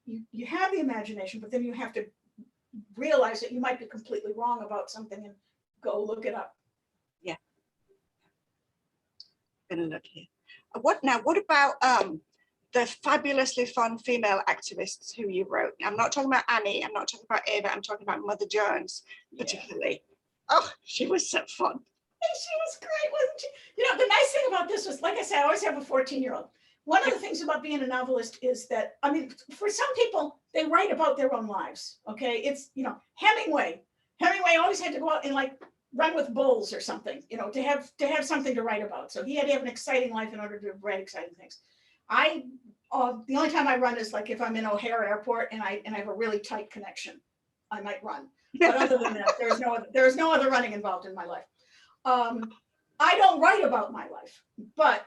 you have the imagination, but then you have to realize that you might be completely wrong about something and go look it up. Yeah. Gonna look here. What about the fabulously fun female activists who you wrote? I'm not talking about Annie, I'm not talking about Ava, I'm talking about Mother Jones particularly. Yeah. Oh, she was so fun. And she was great, wasn't she? The nice thing about this was, like I said, I always have a 14-year-old. One of the things about being a novelist is that, for some people, they write about their own lives, okay? It's, Hemingway always had to go out and run with bulls or something, to have something to write about. So he had to have an exciting life in order to write exciting things. The only time I run is if I'm in O'Hare Airport and I have a really tight connection, I might run. But other than that, there's no other running involved in my life. I don't write about my life, but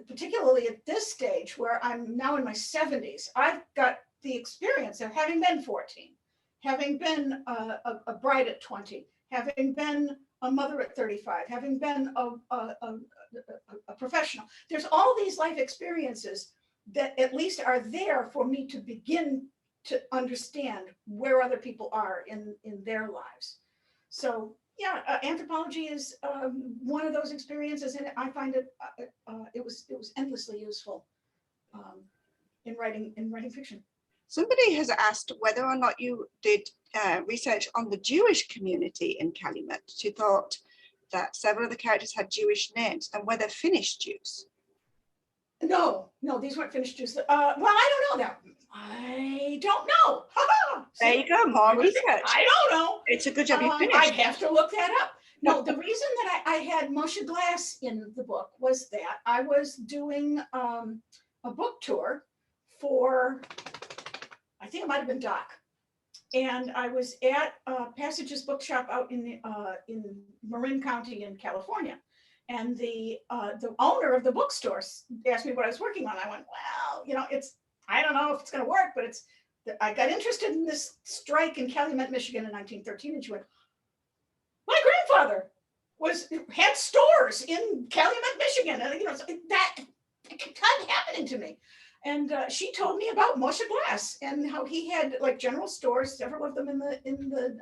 particularly at this stage where I'm now in my 70s, I've got the experience of having been 14, having been a bride at 20, having been a mother at 35, having been a professional. There's all these life experiences that at least are there for me to begin to understand where other people are in their lives. So yeah, anthropology is one of those experiences, and I find it was endlessly useful in writing fiction. Somebody has asked whether or not you did research on the Jewish community in Calumet. She thought that several of the characters had Jewish names, and whether Finnish Jews. No, these weren't Finnish Jews. Well, I don't know that. I don't know. There you go, more research. I don't know. It's a good job you finished. I'd have to look that up. No, the reason that I had Moshe Glass in the book was that I was doing a book tour for, I think it might have been Doc. And I was at Passages Bookshop out in Marin County in California. And the owner of the bookstore asked me what I was working on. I went, well, I don't know if it's going to work, but I got interested in this strike in Calumet, Michigan in 1913. And she went, my grandfather had stores in Calumet, Michigan. And, that kept happening to me. And she told me about Moshe Glass and how he had general stores, several of them in the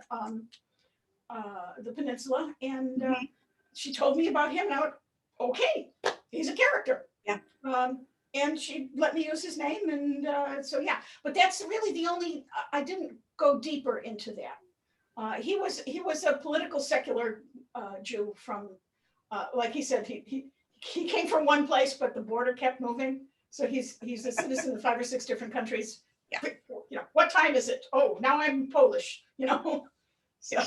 peninsula. And she told me about him, and I went, okay, he's a character. Yeah. And she let me use his name, and so yeah. But that's really the only. I didn't go deeper into that. He was a political secular Jew from, like he said, he came from one place, but the border kept moving. So he's a citizen of 5 or 6 different countries. Yeah. What time is it? Oh, now I'm Polish. So.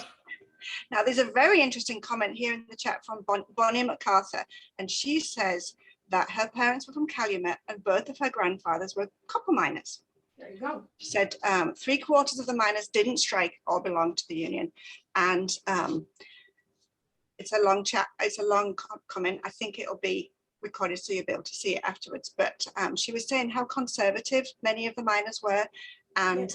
Now, there's a very interesting comment here in the chat from Bonnie MacArthur, and she says that her parents were from Calumet and both of her grandfathers were copper miners. There you go. She said 3/4 of the miners didn't strike or belonged to the union. And it's a long chat. It's a long comment. I think it'll be recorded, so you'll be able to see it afterwards. But she was saying how conservative many of the miners were, and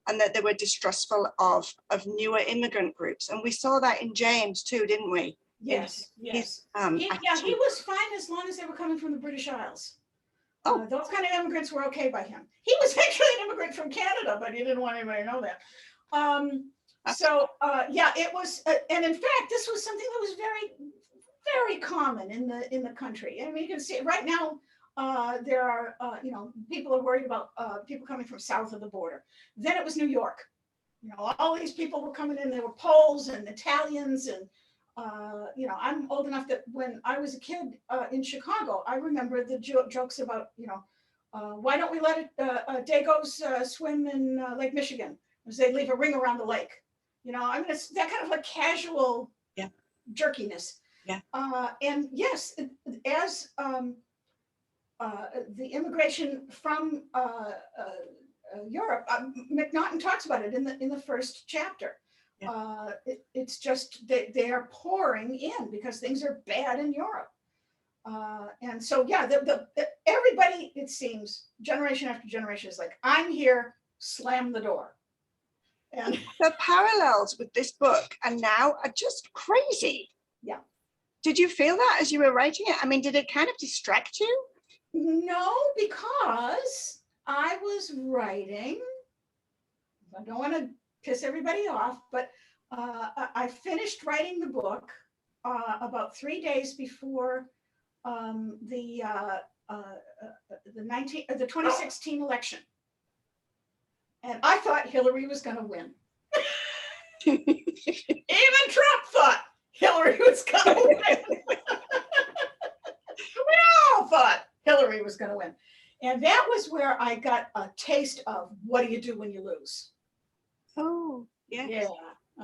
that they were distrustful of newer immigrant groups. And we saw that in James too, didn't we? Yes, yes. He He was fine as long as they were coming from the British Isles. Those kind of immigrants were okay by him. He was actually an immigrant from Canada, but he didn't want anybody to know that. It was, and in fact, this was something that was very, very common in the country. I mean, you can see it right now. There are, people are worried about people coming from south of the border. Then it was New York. All these people were coming in. There were Poles and Italians, and I'm old enough that when I was a kid in Chicago, I remember the jokes about, why don't we let Dagos swim in Lake Michigan? Because they leave a ring around the lake. I mean, it's that kind of like casual jerkiness. Yeah. And yes, as the immigration from Europe, McNaughton talks about it in the first chapter. Yeah. It's just they are pouring in because things are bad in Europe. And so, everybody, it seems, generation after generation is like, I'm here, slam the door. And the parallels with this book and now are just crazy. Yeah. Did you feel that as you were writing it? I mean, did it kind of distract you? No, because I was writing, I don't want to piss everybody off, but I finished writing the book about 3 days before the 2016 election. And I thought Hillary was going to win. Even Trump thought Hillary was going to win. We all thought Hillary was going to win. And that was where I got a taste of what do you do when you lose? Oh, yes. Yeah.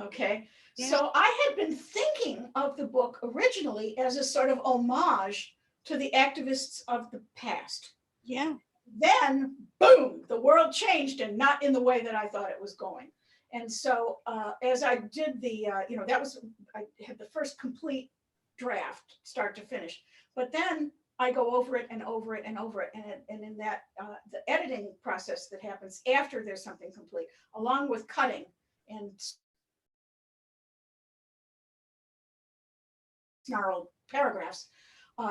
Okay. Yeah. So I had been thinking of the book originally as a sort of homage to the activists of the past. Yeah. Then, boom, the world changed, and not in the way that I thought it was going. And so as I did I had the first complete draft, start to finish. But then I go over it and over it and over it. And in that, the editing process that happens after there's something complete, along with cutting and snarled paragraphs,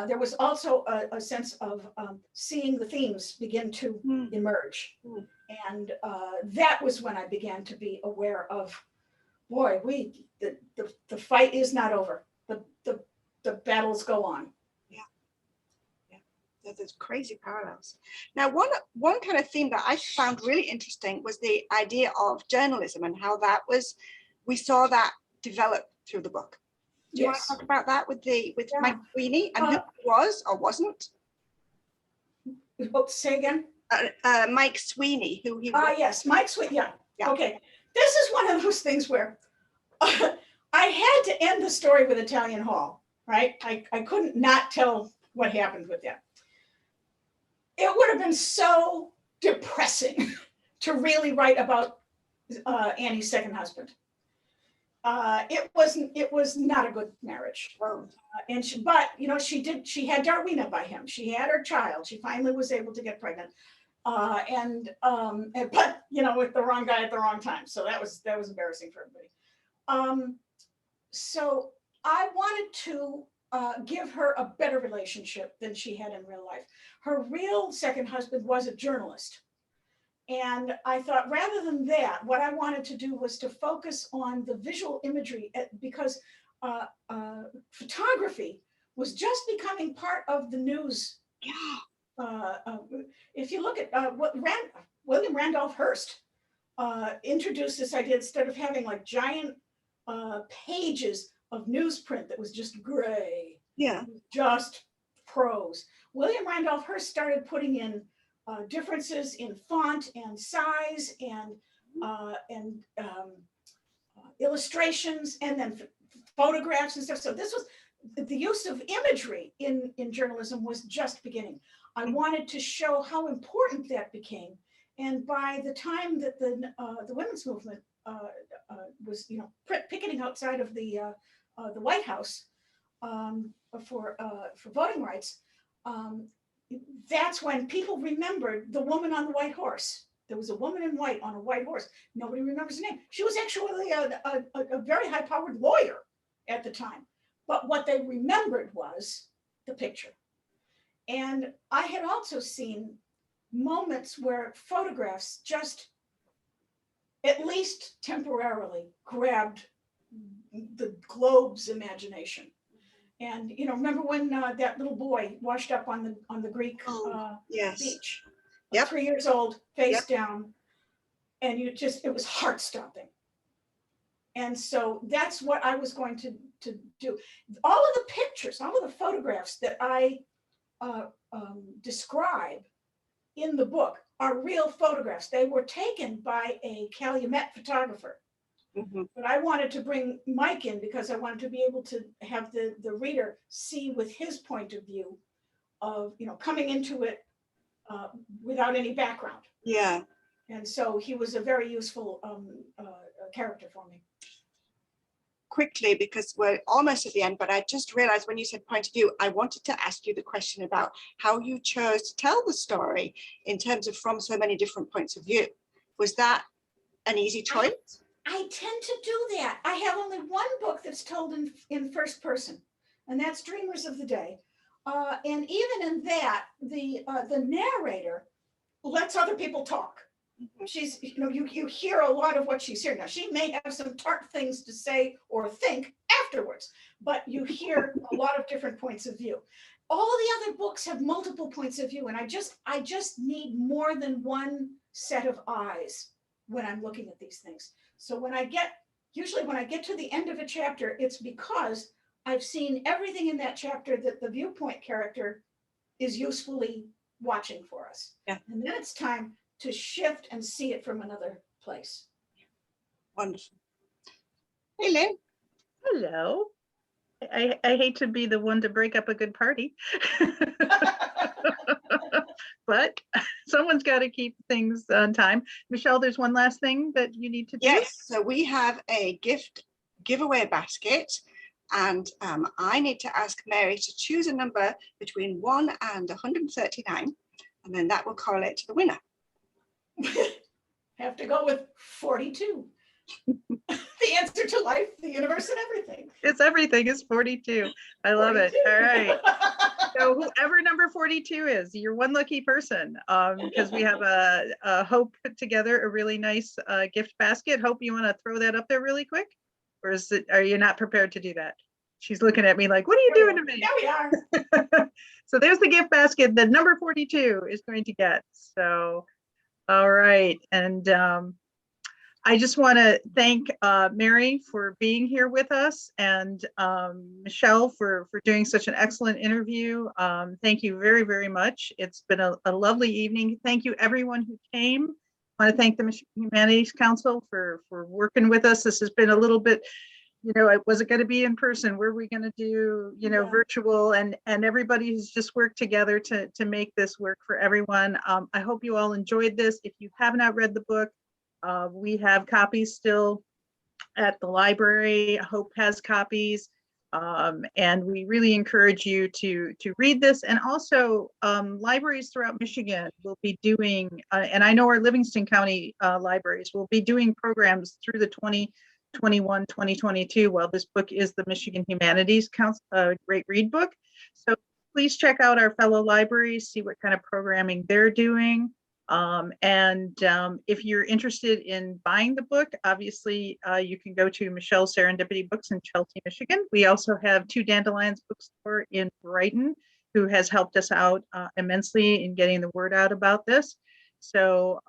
there was also a sense of seeing the themes begin to emerge. And that was when I began to be aware of, boy, the fight is not over. The battles go on. There's crazy parallels. Now, one kind of theme that I found really interesting was the idea of journalism and how we saw that develop through the book. Do you want to talk about that with Mike Sweeney and who he was or wasn't? Say again? Mike Sweeney, who he was. Yes, Mike Sweeney. Yeah. Okay. This is one of those things where I had to end the story with Italian Hall, right? I couldn't not tell what happened with that. It would have been so depressing to really write about Annie's second husband. It was not a good marriage. And she had Darwina by him. She had her child. She finally was able to get pregnant. But with the wrong guy at the wrong time. So that was embarrassing for everybody. So I wanted to give her a better relationship than she had in real life. Her real second husband was a journalist. And I thought rather than that, what I wanted to do was to focus on the visual imagery because photography was just becoming part of the news. Yeah. If you look at what William Randolph Hearst introduced this idea, instead of having like giant pages of newsprint that was just gray, just prose. William Randolph Hearst started putting in differences in font and size and illustrations and then photographs and stuff. So this was the use of imagery in journalism was just beginning. I wanted to show how important that became. And by the time that the women's movement was picketing outside of the White House, for voting rights, that's when people remembered the woman on the white horse. There was a woman in white on a white horse. Nobody remembers her name. She was actually a very high-powered lawyer at the time. But what they remembered was the picture. And I had also seen moments where photographs just, at least temporarily, grabbed the globe's imagination. And remember when that little boy washed up on the Greek Yes. beach, Yep. 3 years old, face Yep. down, and it was heart stopping. And so that's what I was going to do. All of the pictures, all of the photographs that I describe in the book are real photographs. They were taken by a Calumet photographer. Mm-hmm. But I wanted to bring Mike in because I wanted to be able to have the reader see with his point of view of, coming into it without any background. Yeah. And so he was a very useful character for me. Quickly, because we're almost at the end, but I just realized when you said point of view, I wanted to ask you the question about how you chose to tell the story in terms of from so many different points of view. Was that an easy choice? I tend to do that. I have only one book that's told in first person, and that's Dreamers of the Day. And even in that, the narrator lets other people talk. She's, you hear a lot of what she's hearing. Now, she may have some tart things to say or think afterwards, but you hear a lot of different points of view. All of the other books have multiple points of view, and I just need more than one set of eyes when I'm looking at these things. So usually when I get to the end of a chapter, it's because I've seen everything in that chapter that the viewpoint character is usefully watching for us. Yeah. And then it's time to shift and see it from another place. Wonderful. Hey, Lynn. Hello. I hate to be the one to break up a good party. But someone's got to keep things on time. Michelle, there's one last thing that you need to do. Yes, so we have a giveaway basket, and I need to ask Mary to choose a number between 1 and 139, and then that will correlate to the winner. Have to go with 42. The answer to life, the universe, and everything. It's everything is 42. I love 42. it. All right. So whoever number 42 is, you're one lucky person, because we have a Hope put together a really nice gift basket. Hope, you want to throw that up there really quick? Or are you not prepared to do that? She's looking at me like, what are you doing to me? There we are. So there's the gift basket that number 42 is going to get. So, all right. And I just want to thank Mary for being here with us, and Michelle for doing such an excellent interview. Thank you very, very much. It's been a lovely evening. Thank you everyone who came. I want to thank the Michigan Humanities Council for working with us. This has been a little bit, was it going to be in person? Were we going to do, Yeah. virtual? And everybody has just worked together to make this work for everyone. I hope you all enjoyed this. If you have not read the book, we have copies still at the library. Hope has copies, and we really encourage you to read this. And also, libraries throughout Michigan will be doing, and I know our Livingston County libraries will be doing programs through the 2021-2022 while this book is the Michigan Humanities Council Great Read Book. So please check out our fellow libraries, see what kind of programming they're doing. If you're interested in buying the book, obviously you can go to Michelle's Serendipity Books in Chelsea, Michigan. We also have Two Dandelions Bookstore in Brighton, who has helped us out immensely in getting the word out about this. So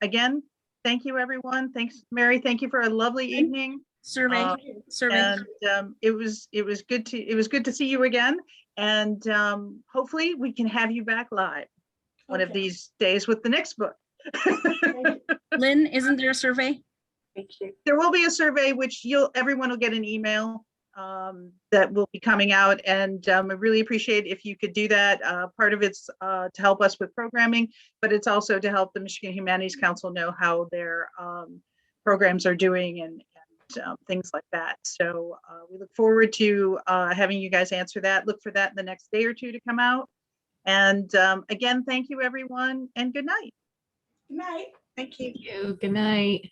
again, thank you, everyone. Thanks, Mary. Thank you for a lovely evening. Survey. And it was good to see you again. And hopefully we can have you back live one of these days with the next book. Lynn, isn't there a survey? Thank you. There will be a survey, which everyone will get an email that will be coming out. And I really appreciate if you could do that. Part of it's to help us with programming, but it's also to help the Michigan Humanities Council know how their programs are doing and things like that. So we look forward to having you guys answer that. Look for that in the next day or two to come out. And again, thank you, everyone, and good night. Good night. Thank you. Good night.